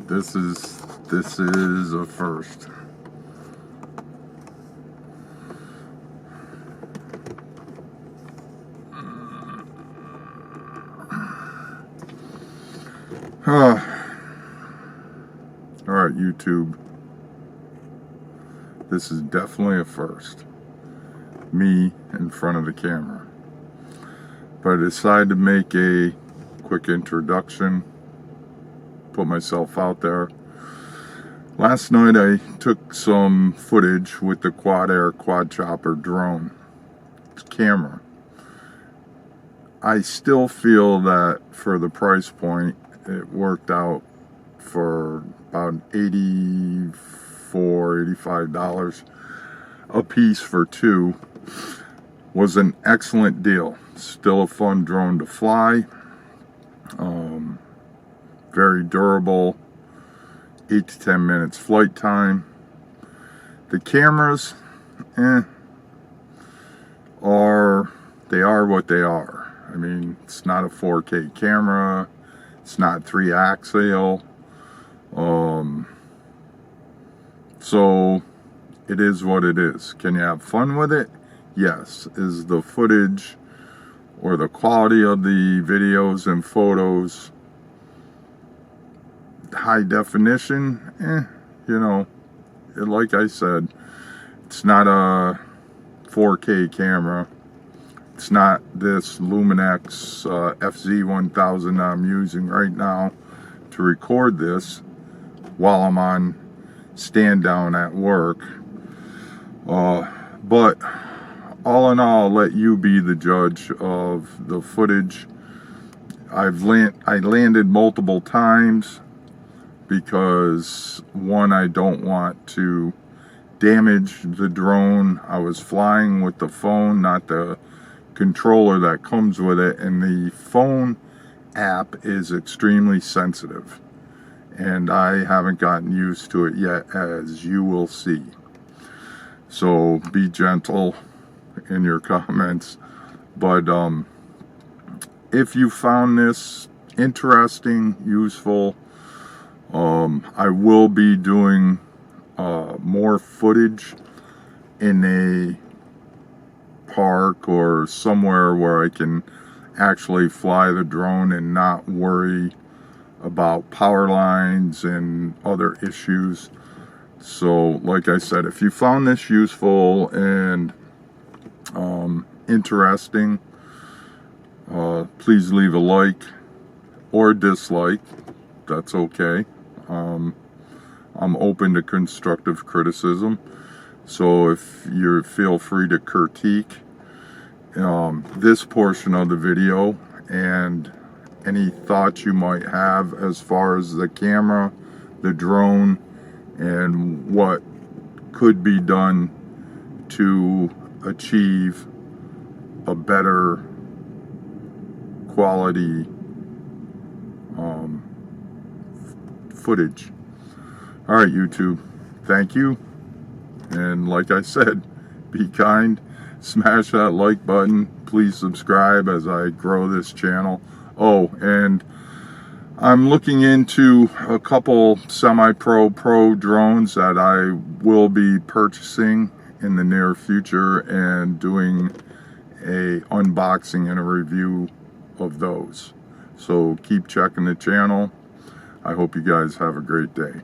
this is a first. Alright, YouTube. This is definitely a first. Me in front of the camera. But I decided to make a quick introduction. Put myself out there. Last night I took some footage with the QuadAir QuadCopter drone. It's camera. I still feel that for the price point, it worked out for about $84, $85 a piece for two. Was an excellent deal. Still a fun drone to fly. Very durable. 8 to 10 minutes flight time. The cameras, they are what they are. I mean, it's not a 4K camera. It's not 3-axial. So it is what it is. Can you have fun with it? Yes. Is the footage or the quality of the videos and photos high definition? You know, like I said, it's not a 4K camera. It's not this Luminex FZ1000 I'm using right now to record this while I'm on stand down at work. But all in all, I'll let you be the judge of the footage. I landed multiple times because, one, I don't want to damage the drone. I was flying with the phone, not the controller that comes with it, and the phone app is extremely sensitive, and I haven't gotten used to it yet, as you will see. So be gentle in your comments. But if you found this interesting, useful, I will be doing more footage in a park or somewhere where I can actually fly the drone and not worry about power lines and other issues. So like I said, if you found this useful and interesting, please leave a like or dislike. That's okay. I'm open to constructive criticism, so if you feel free to critique this portion of the video and any thoughts you might have as far as the camera, the drone, and what could be done to achieve a better quality footage. Alright, YouTube, thank you, and like I said, be kind, smash that like button, please subscribe as I grow this channel. Oh, and I'm looking into a couple semi-pro drones that I will be purchasing in the near future and doing a unboxing and a review of those. So keep checking the channel. I hope you guys have a great day.